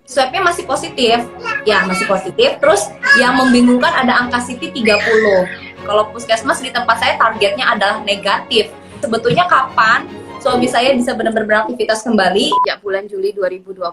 swabnya masih positif. Ya, masih positif. Terus yang membingungkan ada angka CT 30. Kalau puskesmas di tempat saya targetnya adalah negatif. Sebetulnya kapan suami saya bisa benar-benar beraktivitas kembali? Sejak bulan Juli 2020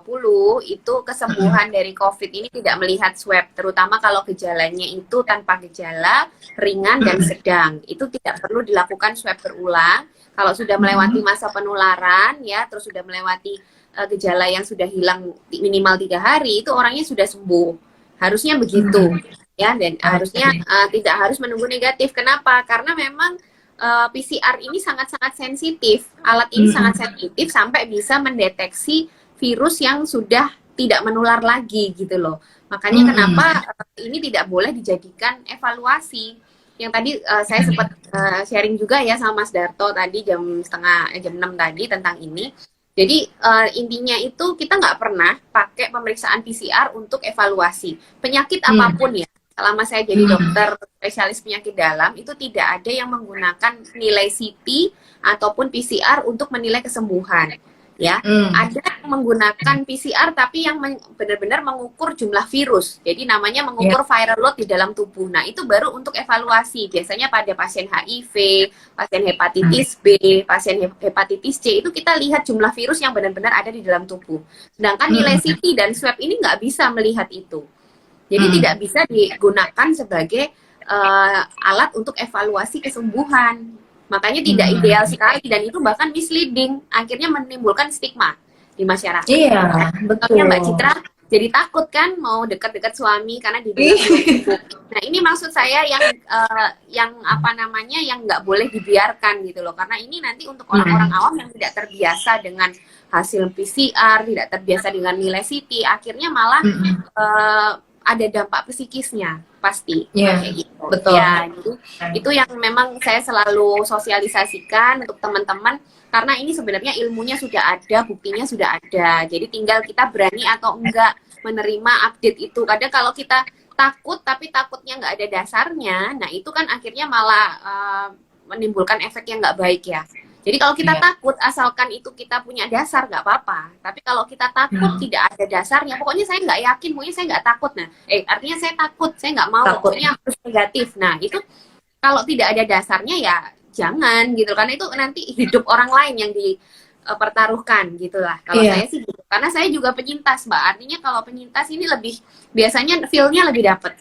itu kesembuhan dari COVID ini tidak melihat swab, terutama kalau gejalanya itu tanpa gejala, ringan dan sedang. Itu tidak perlu dilakukan swab berulang. Kalau sudah melewati masa penularan ya, terus sudah melewati gejala yang sudah hilang minimal 3 hari, itu orangnya sudah sembuh. Harusnya begitu ya, dan harusnya tidak harus menunggu negatif. Kenapa? Karena memang PCR ini sangat-sangat sensitif. Alat ini sangat sensitif sampai bisa mendeteksi virus yang sudah tidak menular lagi gitu loh. Makanya kenapa ini tidak boleh dijadikan evaluasi. Yang tadi saya sempat sharing juga ya sama Mas Darto tadi jam 6 tadi tentang ini. Jadi intinya itu kita nggak pernah pakai pemeriksaan PCR untuk evaluasi penyakit apapun ya. Selama saya jadi dokter spesialis penyakit dalam, itu tidak ada yang menggunakan nilai CT ataupun PCR untuk menilai kesembuhan. Ya, ada yang menggunakan PCR tapi yang benar-benar mengukur jumlah virus. Jadi namanya mengukur viral load di dalam tubuh. Nah, itu baru untuk evaluasi. Biasanya pada pasien HIV, pasien hepatitis B, pasien hepatitis C, itu kita lihat jumlah virus yang benar-benar ada di dalam tubuh. Sedangkan nilai CT dan swab ini nggak bisa melihat itu. Jadi tidak bisa digunakan sebagai alat untuk evaluasi kesembuhan. Makanya tidak ideal sekali dan itu bahkan misleading. Akhirnya menimbulkan stigma di masyarakat. Iya, betul. Mbak Citra jadi takut kan mau dekat-dekat suami karena dibilang sibuk. Nah ini maksud saya yang apa namanya yang nggak boleh dibiarkan gitu loh. Karena ini nanti untuk orang-orang awam yang tidak terbiasa dengan hasil PCR, tidak terbiasa dengan nilai CT, akhirnya malah ada dampak psikisnya pasti kayak gitu. Betul. Ya, jadi itu yang memang saya selalu sosialisasikan untuk teman-teman karena ini sebenarnya ilmunya sudah ada, buktinya sudah ada. Jadi tinggal kita berani atau enggak menerima update itu. Kadang kalau kita takut tapi takutnya nggak ada dasarnya, nah itu kan akhirnya malah menimbulkan efek yang nggak baik ya. Jadi kalau kita takut, asalkan itu kita punya dasar, nggak apa-apa. Tapi kalau kita takut tidak ada dasarnya, pokoknya saya nggak yakin, pokoknya saya nggak takut. Nah, artinya saya takut, saya nggak mau, pokoknya harus negatif. Nah, itu kalau tidak ada dasarnya ya jangan gitu. Karena itu nanti hidup orang lain yang dipertaruhkan gitu lah. Kalau saya sih gitu. Karena saya juga penyintas, Mbak. Artinya kalau penyintas ini lebih, biasanya feel-nya lebih dapet.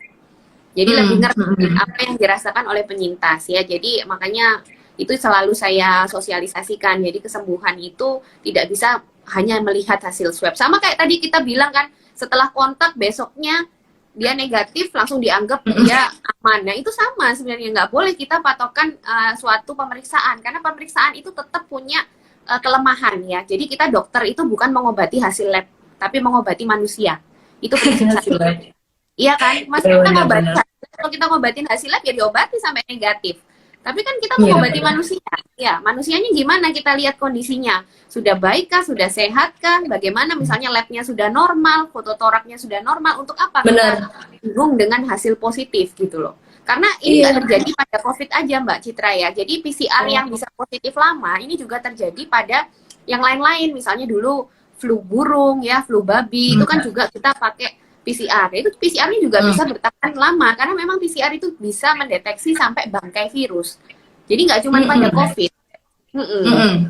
Jadi lebih ngerti apa yang dirasakan oleh penyintas ya. Jadi makanya itu selalu saya sosialisasikan. Jadi kesembuhan itu tidak bisa hanya melihat hasil swab. Sama kayak tadi kita bilang kan, setelah kontak besoknya dia negatif langsung dianggap dia aman. Nah itu sama sebenarnya, nggak boleh kita patokan suatu pemeriksaan karena pemeriksaan itu tetap punya kelemahan ya. Jadi kita dokter itu bukan mengobati hasil lab, tapi mengobati manusia. Itu prinsip saya. Iya kan? Mas kita ngobati, kalau kita ngobatin hasil lab ya diobati sampai negatif. Tapi kan kita mengobati manusia. Ya, manusianya gimana kita lihat kondisinya? Sudah baik kah? Sudah sehat kah? Bagaimana misalnya labnya sudah normal, foto toraknya sudah normal, untuk apa? Benar. Kita bingung dengan hasil positif gitu loh. Karena ini nggak terjadi pada COVID aja Mbak Citra ya. Jadi PCR yang bisa positif lama, ini juga terjadi pada yang lain-lain. Misalnya dulu flu burung ya, flu babi, itu kan juga kita pakai PCR. Itu PCR-nya juga bisa bertahan lama karena memang PCR itu bisa mendeteksi sampai bangkai virus. Jadi nggak cuma pada COVID.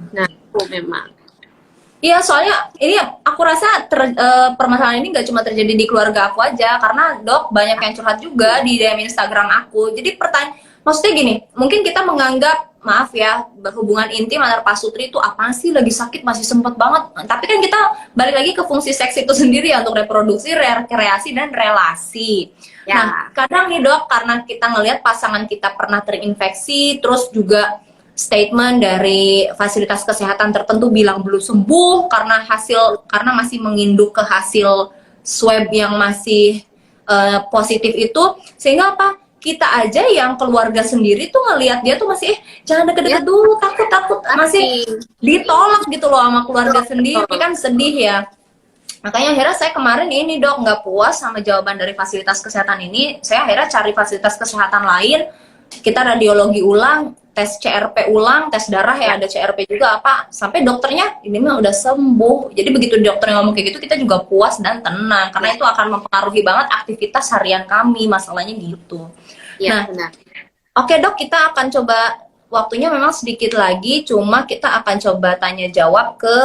Nah, itu memang. Iya, soalnya ini aku rasa permasalahan ini nggak cuma terjadi di keluarga aku aja, karena dok banyak yang curhat juga di DM Instagram aku. Jadi maksudnya gini, mungkin kita menganggap, maaf ya, berhubungan intim antar pasutri itu apaan sih, lagi sakit masih sempet banget. Tapi kan kita balik lagi ke fungsi seks itu sendiri ya, untuk reproduksi, rekreasi, dan relasi. Nah, kadang nih dok, karena kita ngelihat pasangan kita pernah terinfeksi, terus juga statement dari fasilitas kesehatan tertentu bilang belum sembuh karena masih menginduk ke hasil swab yang masih positif itu, sehingga apa? Kita aja yang keluarga sendiri tuh ngelihat dia tuh masih jangan deket-deket dulu, takut masih ditolak gitu loh sama keluarga sendiri, kan sedih ya. Makanya akhirnya saya kemarin ini dok nggak puas sama jawaban dari fasilitas kesehatan ini, saya akhirnya cari fasilitas kesehatan lain. kita radiologi ulang, tes CRP ulang, tes darah ya ada CRP juga apa, sampai dokternya ini mah udah sembuh. Jadi begitu dokter ngomong kayak gitu, kita juga puas dan tenang karena itu akan mempengaruhi banget aktivitas harian kami, masalahnya gitu. Ya, Nah, benar. oke dok, kita akan coba, waktunya memang sedikit lagi, cuma kita akan coba tanya jawab ke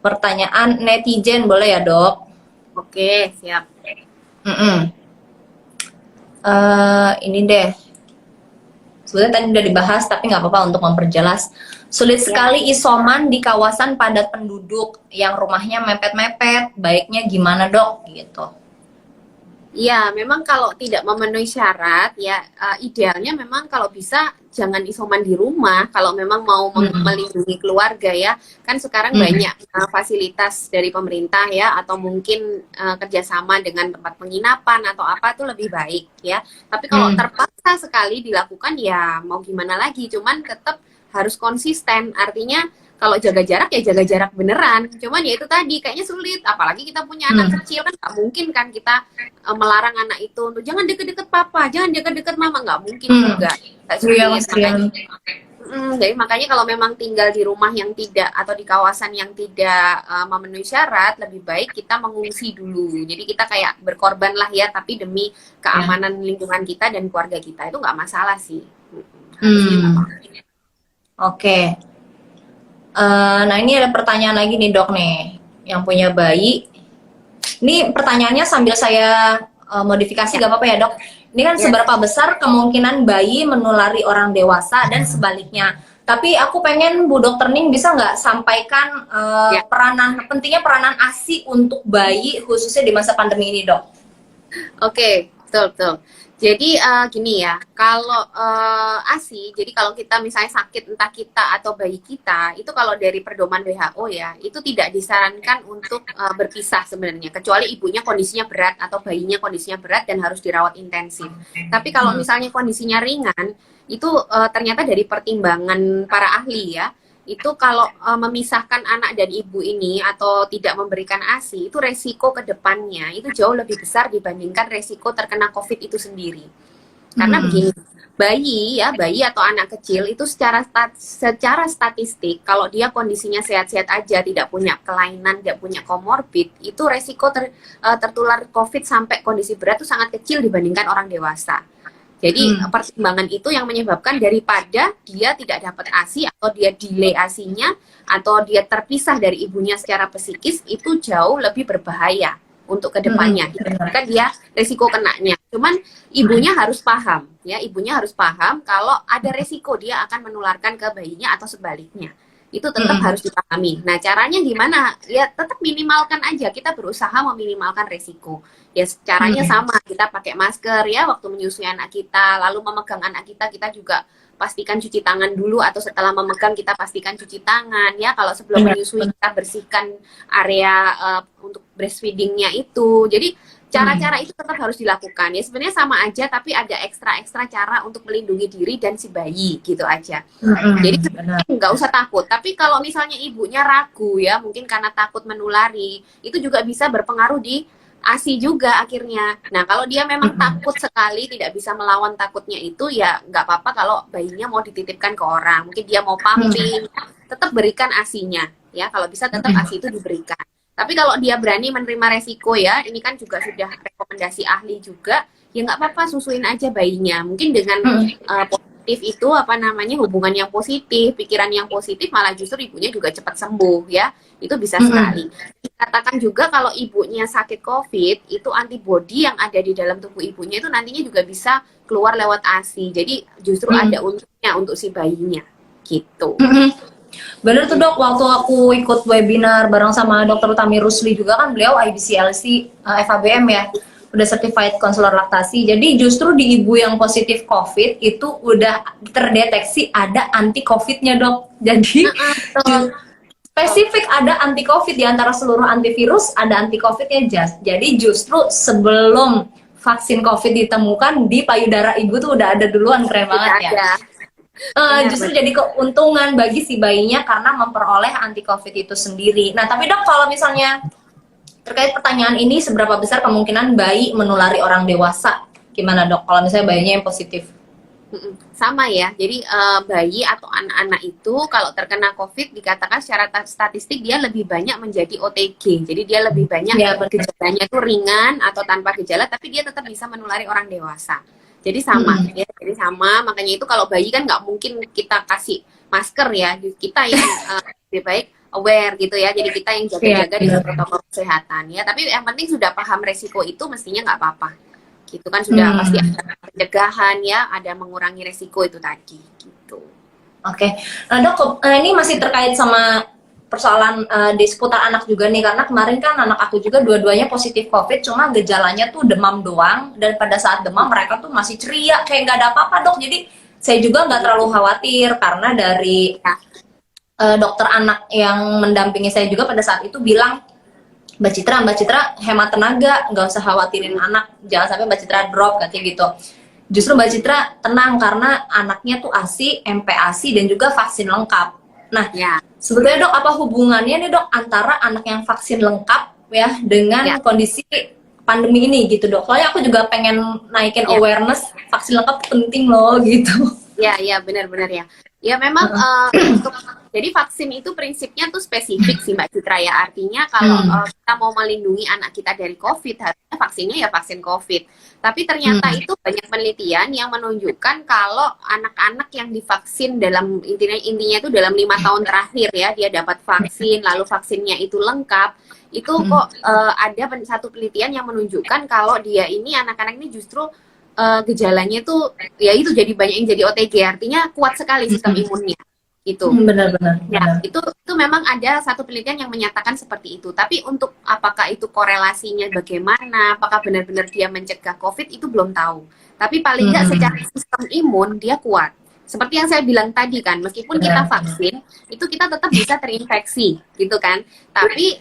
pertanyaan netizen, boleh ya dok? Oke, siap. Ini deh, sebenarnya tadi udah dibahas, tapi nggak apa-apa untuk memperjelas. Sulit Ya. sekali isoman di kawasan padat penduduk yang rumahnya mepet-mepet, baiknya gimana dok? Gitu. Ya, memang kalau tidak memenuhi syarat, ya idealnya memang kalau bisa jangan isoman di rumah. Kalau memang mau melindungi keluarga ya, kan sekarang banyak fasilitas dari pemerintah ya, atau mungkin kerjasama dengan tempat penginapan atau apa itu lebih baik ya. Tapi kalau terpaksa sekali dilakukan ya mau gimana lagi, cuman tetap harus konsisten. Artinya kalau jaga jarak ya jaga jarak beneran. Cuman ya itu tadi kayaknya sulit. Apalagi kita punya anak kecil kan nggak mungkin kan kita melarang anak itu untuk jangan deket-deket papa, jangan deket-deket mama, nggak mungkin juga. Jadi makanya kalau memang tinggal di rumah yang tidak atau di kawasan yang tidak memenuhi syarat, lebih baik kita mengungsi dulu. Jadi kita kayak berkorban lah ya, tapi demi keamanan lingkungan kita dan keluarga kita itu nggak masalah sih. Oke. Nah ini ada pertanyaan lagi nih dok nih, yang punya bayi. Ini pertanyaannya sambil saya modifikasi, gak apa-apa ya dok? Ini kan seberapa besar kemungkinan bayi menulari orang dewasa dan sebaliknya? Tapi aku pengen Bu Dokter Ning bisa nggak sampaikan pentingnya peranan ASI untuk bayi khususnya di masa pandemi ini dok? Oke, betul. Jadi gini ya, kalau ASI, jadi kalau kita misalnya sakit entah kita atau bayi kita, itu kalau dari pedoman WHO ya, itu tidak disarankan untuk berpisah sebenarnya, kecuali ibunya kondisinya berat atau bayinya kondisinya berat dan harus dirawat intensif. Tapi kalau misalnya kondisinya ringan, itu ternyata dari pertimbangan para ahli ya, itu kalau memisahkan anak dan ibu ini atau tidak memberikan ASI, itu resiko ke depannya itu jauh lebih besar dibandingkan resiko terkena COVID itu sendiri. Karena begini, bayi atau anak kecil itu secara statistik kalau dia kondisinya sehat-sehat aja, tidak punya kelainan, tidak punya komorbid, itu resiko tertular COVID sampai kondisi berat itu sangat kecil dibandingkan orang dewasa. Jadi pertimbangan itu yang menyebabkan daripada dia tidak dapat ASI atau dia delay ASI-nya atau dia terpisah dari ibunya secara psikis, itu jauh lebih berbahaya untuk kedepannya. Kan dia resiko kenanya. Cuman ibunya harus paham ya, ibunya harus paham kalau ada resiko dia akan menularkan ke bayinya atau sebaliknya. Itu tetap harus dipahami. Nah, caranya gimana? Ya tetap minimalkan aja. Kita berusaha meminimalkan resiko. Ya caranya sama. Kita pakai masker ya waktu menyusui anak kita. Lalu memegang anak kita juga pastikan cuci tangan dulu, atau setelah memegang kita pastikan cuci tangan ya. Kalau sebelum menyusui kita bersihkan area untuk breastfeedingnya itu. Jadi cara-cara itu tetap harus dilakukan ya, sebenarnya sama aja tapi ada ekstra cara untuk melindungi diri dan si bayi gitu aja. Jadi nggak usah takut. Tapi kalau misalnya ibunya ragu ya, mungkin karena takut menulari, itu juga bisa berpengaruh di ASI juga akhirnya. Nah kalau dia memang takut sekali, tidak bisa melawan takutnya itu, ya nggak apa-apa kalau bayinya mau dititipkan ke orang, mungkin dia mau pumping, tetap berikan ASI-nya ya, kalau bisa tetap ASI itu diberikan. Tapi kalau dia berani menerima resiko ya, ini kan juga sudah rekomendasi ahli juga, ya nggak apa-apa, susuin aja bayinya. Mungkin dengan positif itu hubungan yang positif, pikiran yang positif, malah justru ibunya juga cepat sembuh ya. Itu bisa sekali. Dikatakan juga kalau ibunya sakit COVID, itu antibodi yang ada di dalam tubuh ibunya itu nantinya juga bisa keluar lewat ASI. Jadi justru ada untungnya untuk si bayinya gitu. Bener tuh dok, waktu aku ikut webinar bareng sama dokter Utami Rusli juga kan, beliau IBCLC FABM ya, udah certified konselor laktasi. Jadi justru di ibu yang positif COVID itu udah terdeteksi ada anti COVID-nya dok. Jadi spesifik ada anti COVID di antara seluruh antivirus, ada anti COVID-nya. Jadi justru sebelum vaksin COVID ditemukan di payudara ibu tuh udah ada duluan, keren banget ya. Justru jadi keuntungan bagi si bayinya karena memperoleh anti COVID itu sendiri. Nah tapi dok, kalau misalnya terkait pertanyaan ini, seberapa besar kemungkinan bayi menulari orang dewasa? Gimana dok kalau misalnya bayinya yang positif? Sama ya. Jadi bayi atau anak-anak itu kalau terkena COVID dikatakan secara statistik dia lebih banyak menjadi OTG. Jadi dia lebih banyak Ya, benar. gejalanya itu ringan atau tanpa gejala, tapi dia tetap bisa menulari orang dewasa. Jadi sama, ya. Jadi sama. Makanya itu kalau bayi kan nggak mungkin kita kasih masker ya. Kita yang lebih baik aware gitu ya. Jadi kita yang jaga-jaga dengan protokol kesehatan ya. Tapi yang penting sudah paham resiko itu mestinya nggak apa-apa. Gitu kan sudah pasti ada pencegahan ya, ada mengurangi resiko itu tadi gitu. Oke. Nah, Dok, ini masih terkait sama persoalan di seputar anak juga nih, karena kemarin kan anak aku juga dua-duanya positif COVID, cuma gejalanya tuh demam doang, dan pada saat demam mereka tuh masih ceria, kayak nggak ada apa-apa, Dok. Jadi saya juga nggak terlalu khawatir, karena dari dokter anak yang mendampingi saya juga pada saat itu bilang, Mbak Citra hemat tenaga, nggak usah khawatirin anak, jangan sampai Mbak Citra drop, katanya gitu. Justru Mbak Citra tenang karena anaknya tuh ASI, MPASI, dan juga vaksin lengkap. Nah, Ya. sebetulnya Dok, apa hubungannya nih Dok antara anak yang vaksin lengkap ya dengan kondisi pandemi ini gitu Dok? Soalnya aku juga pengen naikin awareness vaksin lengkap penting loh gitu. Ya, benar-benar ya. Ya memang jadi vaksin itu prinsipnya tuh spesifik sih Mbak Citra ya. Artinya kalau kita mau melindungi anak kita dari COVID, harusnya vaksinnya ya vaksin COVID. Tapi ternyata itu banyak penelitian yang menunjukkan kalau anak-anak yang divaksin dalam intinya itu dalam 5 tahun terakhir ya, dia dapat vaksin, lalu vaksinnya itu lengkap, itu kok ada satu penelitian yang menunjukkan kalau dia ini anak-anak ini justru gejalanya tuh ya itu jadi banyak yang jadi OTG, artinya kuat sekali sistem imunnya gitu. Benar-benar. Ya, itu memang ada satu penelitian yang menyatakan seperti itu. Tapi untuk apakah itu korelasinya bagaimana, apakah benar-benar dia mencegah COVID itu belum tahu. Tapi paling nggak secara sistem imun dia kuat. Seperti yang saya bilang tadi kan, meskipun kita vaksin, itu kita tetap bisa terinfeksi, gitu kan. Tapi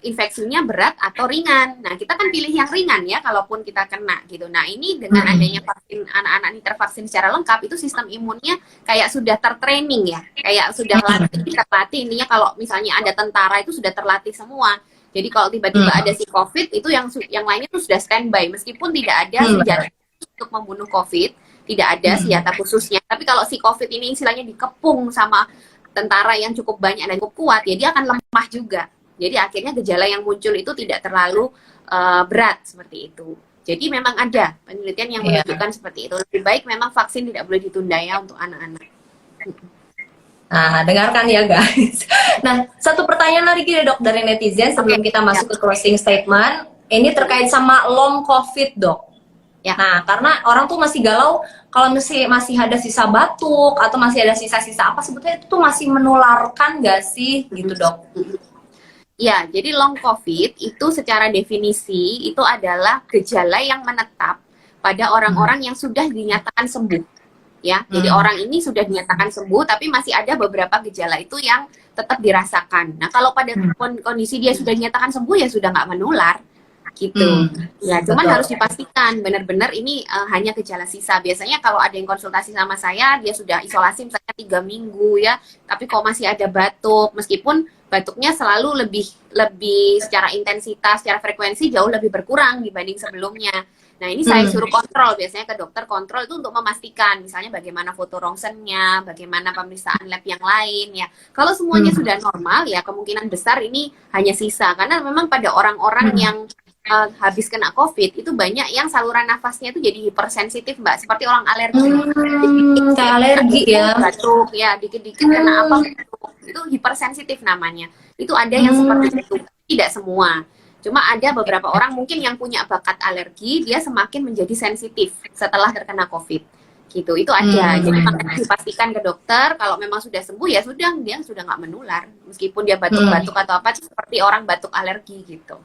infeksinya berat atau ringan. Nah, kita kan pilih yang ringan ya, kalaupun kita kena, gitu. Nah, ini dengan adanya vaksin, anak-anak ini tervaksin secara lengkap, itu sistem imunnya kayak sudah tertraining ya, kayak sudah terlatih. Intinya kalau misalnya ada tentara itu sudah terlatih semua. Jadi kalau tiba-tiba ada si COVID, itu yang lainnya itu sudah standby, meskipun tidak ada senjata untuk membunuh COVID, tidak ada senjata khususnya. Tapi kalau si COVID ini istilahnya dikepung sama tentara yang cukup banyak dan cukup kuat, ya dia akan lemah juga. Jadi akhirnya gejala yang muncul itu tidak terlalu berat seperti itu. Jadi memang ada penelitian yang menunjukkan seperti itu. Lebih baik memang vaksin tidak boleh ditunda ya untuk anak-anak. Nah, dengarkan ya guys. Nah, satu pertanyaan lagi deh Dok dari netizen sebelum kita masuk ke closing statement. Ini terkait sama long COVID Dok. Ya. Nah, karena orang tuh masih galau kalau masih ada sisa batuk atau masih ada sisa-sisa apa, sebetulnya itu tuh masih menularkan nggak sih gitu Dok? Ya, jadi long COVID itu secara definisi itu adalah gejala yang menetap pada orang-orang yang sudah dinyatakan sembuh. Ya, jadi orang ini sudah dinyatakan sembuh, tapi masih ada beberapa gejala itu yang tetap dirasakan. Nah, kalau pada kondisi dia sudah dinyatakan sembuh ya sudah nggak menular. Gitu. Ya, cuman harus dipastikan benar-benar ini hanya gejala sisa. Biasanya kalau ada yang konsultasi sama saya, dia sudah isolasi misalnya 3 minggu ya, tapi kok masih ada batuk, meskipun batuknya selalu lebih secara intensitas, secara frekuensi jauh lebih berkurang dibanding sebelumnya. Nah, ini saya suruh kontrol, biasanya ke dokter kontrol itu untuk memastikan, misalnya bagaimana foto rongsennya, bagaimana pemeriksaan lab yang lain ya. Kalau semuanya sudah normal ya kemungkinan besar ini hanya sisa, karena memang pada orang-orang yang habis kena COVID itu banyak yang saluran nafasnya itu jadi hipersensitif Mbak, seperti orang alergi. Kayak alergi ya. Batuk ya, dikit-dikit kena apa itu hipersensitif namanya. Itu ada yang seperti itu, tidak semua. Cuma ada beberapa orang mungkin yang punya bakat alergi, dia semakin menjadi sensitif setelah terkena COVID. Gitu, itu ada. Jadi makanya dipastikan ke dokter, kalau memang sudah sembuh ya sudah, dia sudah nggak menular. Meskipun dia batuk-batuk atau apa, seperti orang batuk alergi gitu.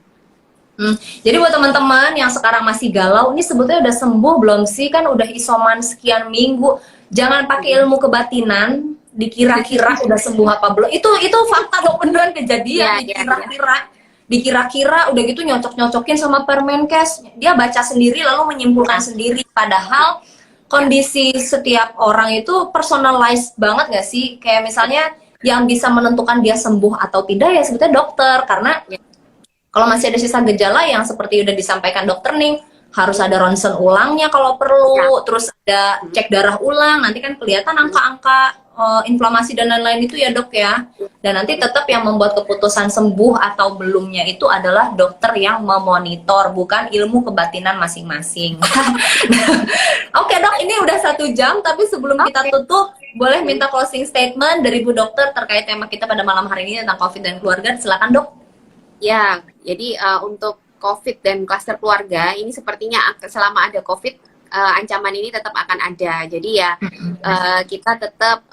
Jadi buat teman-teman yang sekarang masih galau, ini sebetulnya udah sembuh belum sih? Kan udah isoman sekian minggu. Jangan pakai ilmu kebatinan, dikira-kira udah sembuh apa belum. Itu fakta Dok, beneran kejadian. Dikira-kira udah gitu nyocok-nyocokin sama Permenkes. Dia baca sendiri lalu menyimpulkan sendiri. Padahal kondisi setiap orang itu personalized banget gak sih? Kayak misalnya yang bisa menentukan dia sembuh atau tidak ya sebetulnya dokter. Karena kalau masih ada sisa gejala yang seperti udah disampaikan dokter nih, harus ada ronsen ulangnya kalau perlu, Ya. terus ada cek darah ulang, nanti kan kelihatan angka-angka inflamasi dan lain-lain itu ya dok ya. Dan nanti tetap yang membuat keputusan sembuh atau belumnya itu adalah dokter yang memonitor, bukan ilmu kebatinan masing-masing. Oke dok, ini udah 1 jam, tapi sebelum kita tutup, boleh minta closing statement dari Bu Dokter terkait tema kita pada malam hari ini tentang COVID dan keluarga. Silakan dok. Ya, jadi untuk COVID dan klaster keluarga ini sepertinya selama ada COVID ancaman ini tetap akan ada. Jadi ya kita tetap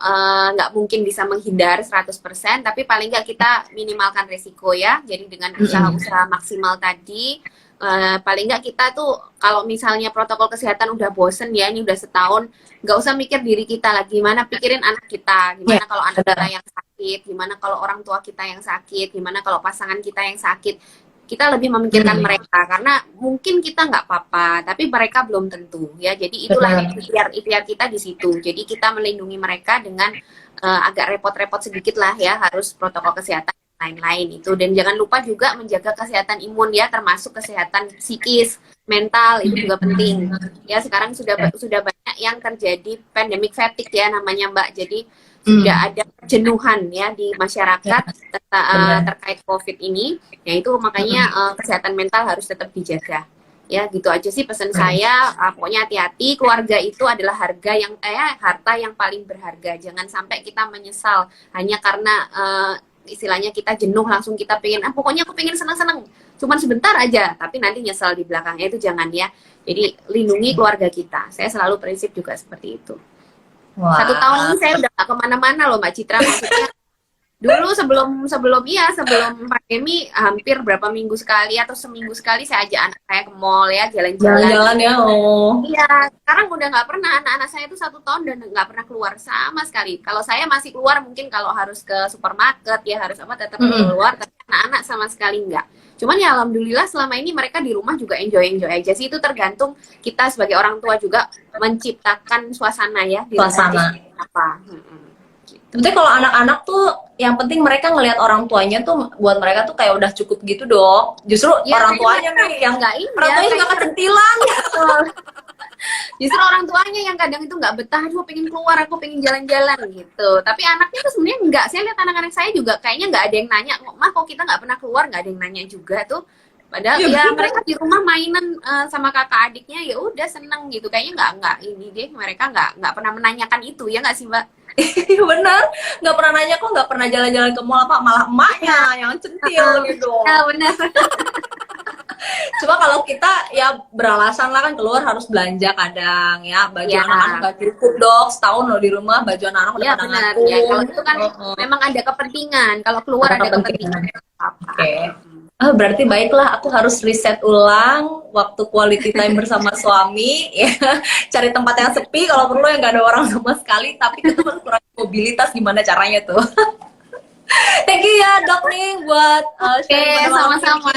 nggak mungkin bisa menghindar 100%, tapi paling nggak kita minimalkan resiko ya. Jadi dengan usaha-usaha maksimal tadi, paling nggak kita tuh kalau misalnya protokol kesehatan udah bosen ya, ini udah setahun, nggak usah mikir diri kita lagi, gimana pikirin anak kita, gimana kalau anak kita yang sakit, gimana kalau orang tua kita yang sakit, gimana kalau pasangan kita yang sakit. Kita lebih memikirkan mereka karena mungkin kita nggak apa-apa, tapi mereka belum tentu ya. Jadi itulah ikhtiar kita di situ. Jadi kita melindungi mereka dengan agak repot-repot sedikit lah ya, harus protokol kesehatan lain-lain itu. Dan jangan lupa juga menjaga kesehatan imun ya, termasuk kesehatan psikis, mental itu juga penting. Ya sekarang sudah banyak yang terjadi pandemic fatigue ya namanya Mbak. Jadi sudah ada jenuhan ya di masyarakat terkait COVID ini, ya itu makanya kesehatan mental harus tetap dijaga. Ya gitu aja sih pesan saya. Pokoknya hati-hati, keluarga itu adalah harta yang paling berharga. Jangan sampai kita menyesal hanya karena istilahnya kita jenuh langsung kita pengen pokoknya aku pengen senang-senang cuman sebentar aja, tapi nanti nyesal di belakangnya, itu jangan ya. Jadi lindungi keluarga kita. Saya selalu prinsip juga seperti itu. Wah. 1 tahun ini saya udah gak kemana-mana loh Mbak Citra, maksudnya dulu sebelum pandemi hampir berapa minggu sekali atau seminggu sekali saya ajak anak saya ke mall ya, jalan-jalan ya. Iya, sekarang udah nggak pernah. Anak-anak saya itu 1 tahun dan nggak pernah keluar sama sekali. Kalau saya masih keluar mungkin kalau harus ke supermarket ya harus tetap keluar, tapi anak-anak sama sekali nggak. Cuman ya alhamdulillah selama ini mereka di rumah juga enjoy aja sih. Itu tergantung kita sebagai orang tua juga menciptakan suasana ya di Suasana. apa. Tapi kalau anak-anak tuh yang penting mereka ngelihat orang tuanya tuh buat mereka tuh kayak udah cukup gitu dok. Justru ya, orang tuanya nih yang nggak ini orang tuanya juga kecentilan. Justru orang tuanya yang kadang itu nggak betah, aduh pengen keluar, aku pengen jalan-jalan gitu. Tapi anaknya tuh sebenarnya nggak. Saya lihat anak-anak saya juga kayaknya nggak ada yang nanya, mah kok kita nggak pernah keluar, nggak ada yang nanya juga tuh. Padahal ya mereka di rumah mainan sama kakak adiknya ya udah seneng gitu. Kayaknya nggak ini deh, mereka nggak pernah menanyakan itu ya nggak sih Mbak? Bener, nggak pernah nanya kok, nggak pernah jalan-jalan ke mall apa, malah emaknya yang centil gitu. Ya benar. Cuma kalau kita ya beralasan lah kan keluar harus belanja kadang ya, baju anak-anak nggak cukup dok, setahun loh di rumah baju anak-anak udah pada ngaku. Ya kalau itu kan memang ada kepentingan, kalau keluar ada kepentingan. Oke. Berarti baiklah, aku harus riset ulang waktu quality time bersama suami ya, cari tempat yang sepi kalau perlu yang nggak ada orang sama sekali, tapi itu kan kurang mobilitas, gimana caranya tuh. Thank you ya Dok Ning buat sharing sama-sama.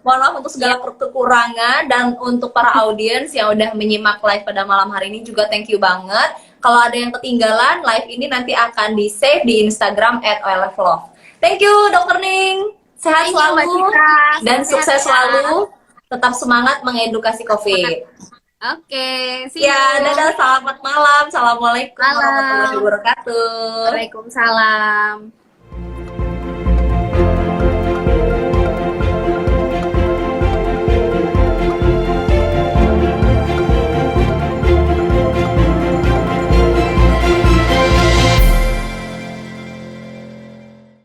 Mohon maaf untuk segala kekurangan, dan untuk para audiens yang udah menyimak live pada malam hari ini juga thank you banget. Kalau ada yang ketinggalan, live ini nanti akan di save di Instagram @olflove. Thank you Dr. Ning. Sehat selalu dan sukses selalu. Tetap semangat mengedukasi COVID. Oke, see you. Ya, dadah, selamat malam. Assalamualaikum warahmatullahi wabarakatuh. Waalaikumsalam.